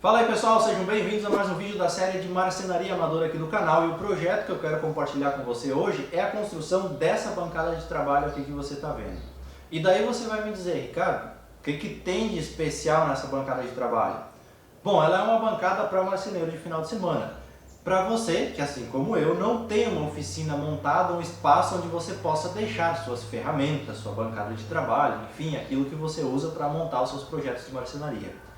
Fala aí pessoal, sejam bem-vindos a mais um vídeo da série de marcenaria amadora aqui do canal. E o projeto que eu quero compartilhar com você hoje é a construção dessa bancada de trabalho aqui que você está vendo. E daí você vai me dizer, Ricardo, o que tem de especial nessa bancada de trabalho? Bom, ela é uma bancada para marceneiro de final de semana. Para você, que assim como eu, não tem uma oficina montada, um espaço onde você possa deixar suas ferramentas, sua bancada de trabalho, enfim, aquilo que você usa para montar os seus projetos de marcenaria.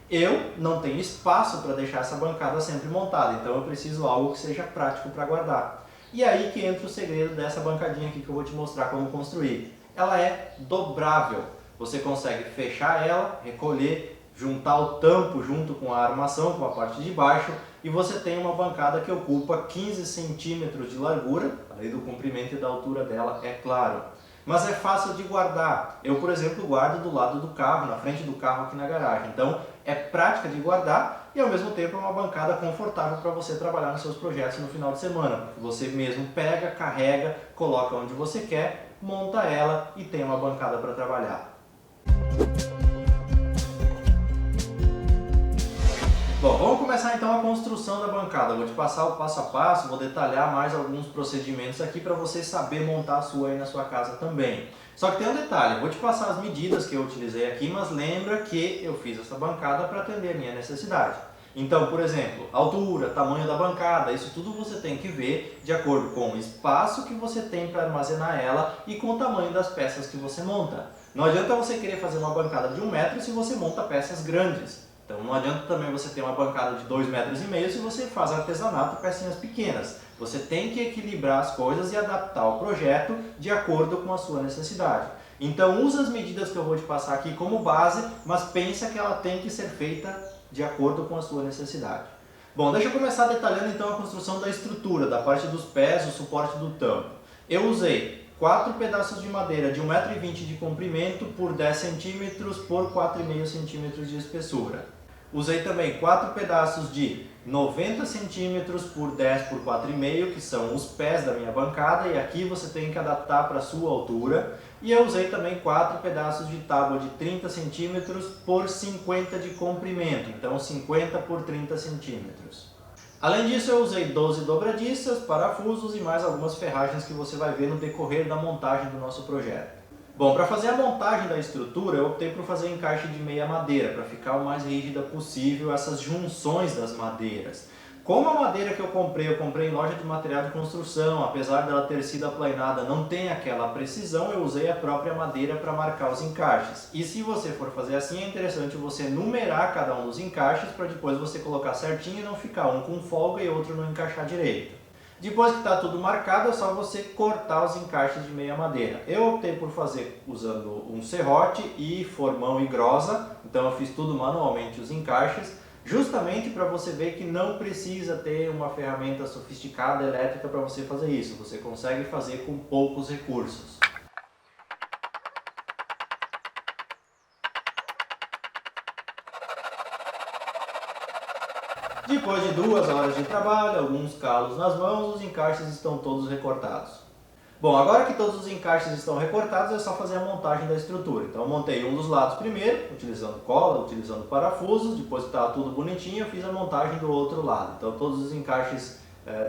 Eu não tenho espaço para deixar essa bancada sempre montada, então eu preciso de algo que seja prático para guardar. E aí que entra o segredo dessa bancadinha aqui que eu vou te mostrar como construir. Ela é dobrável, você consegue fechar ela, recolher, juntar o tampo junto com a armação, com a parte de baixo, e você tem uma bancada que ocupa 15 centímetros de largura, além do comprimento e da altura dela, é claro. Mas é fácil de guardar. Eu, por exemplo, guardo do lado do carro, na frente do carro aqui na garagem. Então, é prática de guardar e, ao mesmo tempo, é uma bancada confortável para você trabalhar nos seus projetos no final de semana. Porque você mesmo pega, carrega, coloca onde você quer, monta ela e tem uma bancada para trabalhar. Bom, vamos começar então a construção da bancada. Eu vou te passar o passo a passo, vou detalhar mais alguns procedimentos aqui para você saber montar a sua aí na sua casa também. Só que tem um detalhe, eu vou te passar as medidas que eu utilizei aqui, mas lembra que eu fiz essa bancada para atender a minha necessidade. Então, por exemplo, altura, tamanho da bancada, isso tudo você tem que ver de acordo com o espaço que você tem para armazenar ela e com o tamanho das peças que você monta. Não adianta você querer fazer uma bancada de 1 metro se você monta peças grandes. Então não adianta também você ter uma bancada de 2,5 metros se você faz artesanato pecinhas pequenas. Você tem que equilibrar as coisas e adaptar o projeto de acordo com a sua necessidade. Então usa as medidas que eu vou te passar aqui como base, mas pensa que ela tem que ser feita de acordo com a sua necessidade. Bom, deixa eu começar detalhando então a construção da estrutura, da parte dos pés, o suporte do tampo. Eu usei 4 pedaços de madeira de 1,20 m de comprimento por 10 cm por 4,5 cm de espessura. Usei também 4 pedaços de 90 cm por 10 por 4,5, que são os pés da minha bancada, e aqui você tem que adaptar para a sua altura. E eu usei também 4 pedaços de tábua de 30 cm por 50 de comprimento, então 50 por 30 cm. Além disso, eu usei 12 dobradiças, parafusos e mais algumas ferragens que você vai ver no decorrer da montagem do nosso projeto. Bom, para fazer a montagem da estrutura, eu optei por fazer encaixe de meia madeira, para ficar o mais rígida possível essas junções das madeiras. Como a madeira que eu comprei em loja de material de construção, apesar dela ter sido aplainada, não tem aquela precisão, eu usei a própria madeira para marcar os encaixes. E se você for fazer assim, é interessante você numerar cada um dos encaixes para depois você colocar certinho e não ficar um com folga e outro não encaixar direito. Depois que está tudo marcado, é só você cortar os encaixes de meia madeira. Eu optei por fazer usando um serrote e formão e grosa, então eu fiz tudo manualmente os encaixes, justamente para você ver que não precisa ter uma ferramenta sofisticada elétrica para você fazer isso. Você consegue fazer com poucos recursos. Depois de 2 horas de trabalho, alguns calos nas mãos, os encaixes estão todos recortados. Bom, agora que todos os encaixes estão recortados, é só fazer a montagem da estrutura. Então eu montei um dos lados primeiro, utilizando cola, utilizando parafusos, depois que estava tudo bonitinho, eu fiz a montagem do outro lado. Então todos os encaixes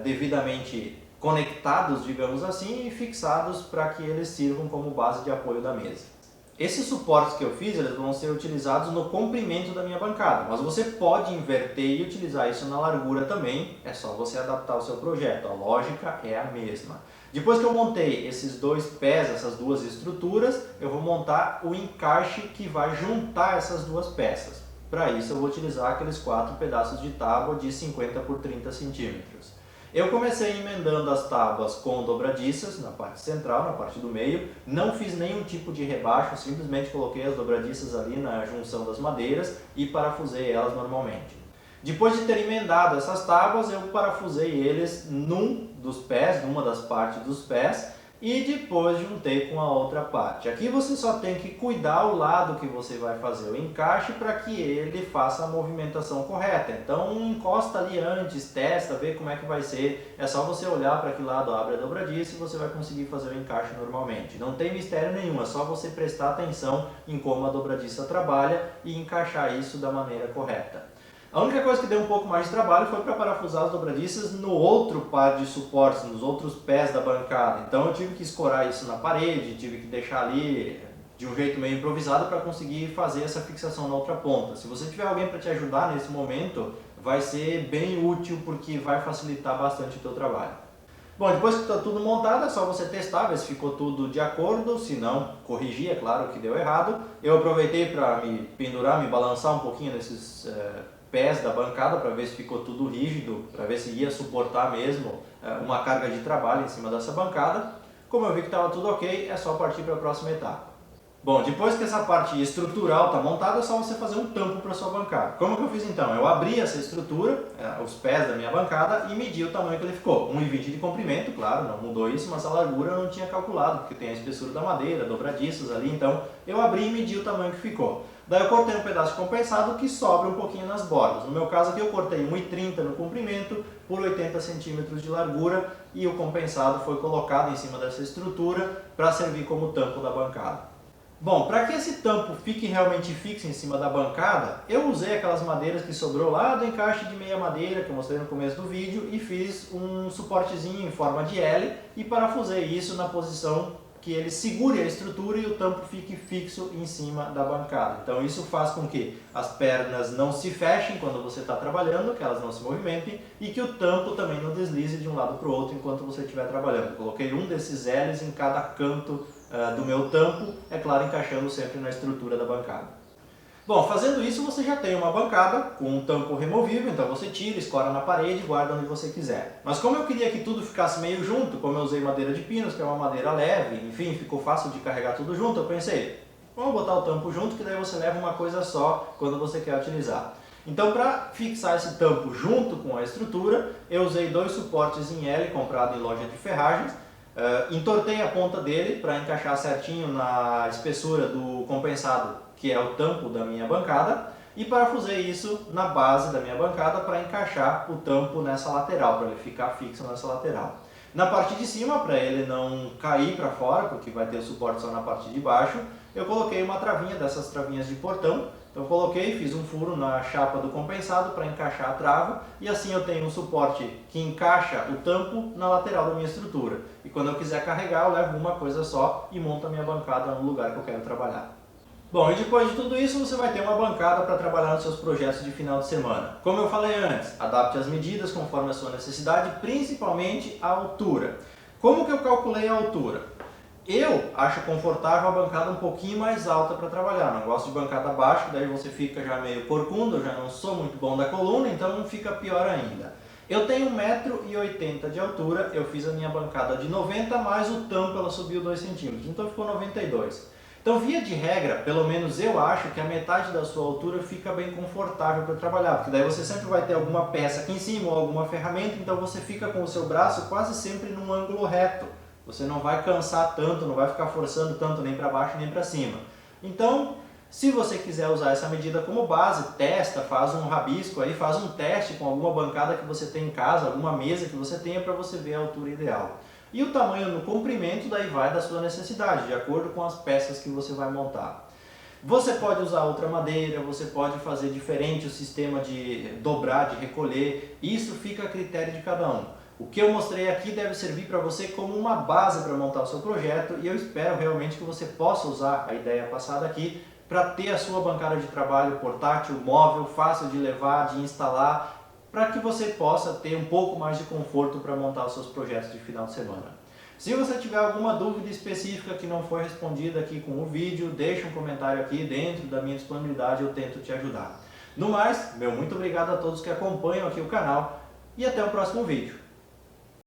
devidamente conectados, digamos assim, e fixados para que eles sirvam como base de apoio da mesa. Esses suportes que eu fiz, eles vão ser utilizados no comprimento da minha bancada, mas você pode inverter e utilizar isso na largura também, é só você adaptar o seu projeto, a lógica é a mesma. Depois que eu montei esses dois pés, essas duas estruturas, eu vou montar o encaixe que vai juntar essas duas peças. Para isso eu vou utilizar aqueles 4 pedaços de tábua de 50 por 30 centímetros. Eu comecei emendando as tábuas com dobradiças na parte central, na parte do meio, não fiz nenhum tipo de rebaixo, simplesmente coloquei as dobradiças ali na junção das madeiras e parafusei elas normalmente. Depois de ter emendado essas tábuas, eu parafusei eles num dos pés, numa das partes dos pés, e depois juntei com a outra parte. Aqui você só tem que cuidar o lado que você vai fazer o encaixe para que ele faça a movimentação correta. Então encosta ali antes, testa, vê como é que vai ser. É só você olhar para que lado abre a dobradiça e você vai conseguir fazer o encaixe normalmente. Não tem mistério nenhum, é só você prestar atenção em como a dobradiça trabalha e encaixar isso da maneira correta. A única coisa que deu um pouco mais de trabalho foi para parafusar as dobradiças no outro par de suportes, nos outros pés da bancada. Então eu tive que escorar isso na parede, tive que deixar ali de um jeito meio improvisado para conseguir fazer essa fixação na outra ponta. Se você tiver alguém para te ajudar nesse momento, vai ser bem útil porque vai facilitar bastante o teu trabalho. Bom, depois que está tudo montado, é só você testar, ver se ficou tudo de acordo, se não, corrigir, é claro, o que deu errado. Eu aproveitei para me pendurar, me balançar um pouquinho nesses pés da bancada para ver se ficou tudo rígido, para ver se ia suportar mesmo uma carga de trabalho em cima dessa bancada. Como eu vi que estava tudo ok, é só partir para a próxima etapa. Bom, depois que essa parte estrutural está montada, é só você fazer um tampo para sua bancada. Como que eu fiz então? Eu abri essa estrutura, os pés da minha bancada, e medi o tamanho que ele ficou. 1,20 de comprimento, claro, não mudou isso, mas a largura eu não tinha calculado, porque tem a espessura da madeira, dobradiças ali, então eu abri e medi o tamanho que ficou. Daí eu cortei um pedaço de compensado que sobra um pouquinho nas bordas. No meu caso aqui eu cortei 1,30 no comprimento por 80 centímetros de largura e o compensado foi colocado em cima dessa estrutura para servir como tampo da bancada. Bom, para que esse tampo fique realmente fixo em cima da bancada, eu usei aquelas madeiras que sobrou lá do encaixe de meia madeira que eu mostrei no começo do vídeo e fiz um suportezinho em forma de L e parafusei isso na posição que ele segure a estrutura e o tampo fique fixo em cima da bancada. Então isso faz com que as pernas não se fechem quando você está trabalhando, que elas não se movimentem e que o tampo também não deslize de um lado para o outro enquanto você estiver trabalhando. Eu coloquei um desses L's em cada canto do meu tampo, é claro, encaixando sempre na estrutura da bancada. Bom, fazendo isso você já tem uma bancada com um tampo removível, então você tira, escora na parede e guarda onde você quiser. Mas como eu queria que tudo ficasse meio junto, como eu usei madeira de pinos, que é uma madeira leve, enfim, ficou fácil de carregar tudo junto, eu pensei, vamos botar o tampo junto que daí você leva uma coisa só quando você quer utilizar. Então para fixar esse tampo junto com a estrutura, eu usei dois suportes em L comprado em loja de ferragens. Entortei a ponta dele para encaixar certinho na espessura do compensado, que é o tampo da minha bancada, e parafusei isso na base da minha bancada para encaixar o tampo nessa lateral, para ele ficar fixo nessa lateral. Na parte de cima, para ele não cair para fora, porque vai ter o suporte só na parte de baixo, eu coloquei uma travinha dessas travinhas de portão. Então coloquei, fiz um furo na chapa do compensado para encaixar a trava e assim eu tenho um suporte que encaixa o tampo na lateral da minha estrutura. E quando eu quiser carregar eu levo uma coisa só e monto a minha bancada no lugar que eu quero trabalhar. Bom, e depois de tudo isso você vai ter uma bancada para trabalhar nos seus projetos de final de semana. Como eu falei antes, adapte as medidas conforme a sua necessidade, principalmente a altura. Como que eu calculei a altura? Eu acho confortável a bancada um pouquinho mais alta para trabalhar, não gosto de bancada baixa, daí você fica já meio corcunda, eu já não sou muito bom da coluna, então fica pior ainda. Eu tenho 1,80 m de altura, eu fiz a minha bancada de 90, mais o tampo ela subiu 2 centímetros, então ficou 92. Então, via de regra, pelo menos eu acho que a metade da sua altura fica bem confortável para trabalhar, porque daí você sempre vai ter alguma peça aqui em cima ou alguma ferramenta, então você fica com o seu braço quase sempre num ângulo reto. Você não vai cansar tanto, não vai ficar forçando tanto nem para baixo nem para cima. Então, se você quiser usar essa medida como base, testa, faz um rabisco aí, faz um teste com alguma bancada que você tem em casa, alguma mesa que você tenha para você ver a altura ideal. E o tamanho no comprimento daí vai da sua necessidade, de acordo com as peças que você vai montar. Você pode usar outra madeira, você pode fazer diferente o sistema de dobrar, de recolher, isso fica a critério de cada um. O que eu mostrei aqui deve servir para você como uma base para montar o seu projeto e eu espero realmente que você possa usar a ideia passada aqui para ter a sua bancada de trabalho portátil, móvel, fácil de levar, de instalar, para que você possa ter um pouco mais de conforto para montar os seus projetos de final de semana. Se você tiver alguma dúvida específica que não foi respondida aqui com o vídeo, deixa um comentário aqui, dentro da minha disponibilidade eu tento te ajudar. No mais, meu muito obrigado a todos que acompanham aqui o canal e até o próximo vídeo.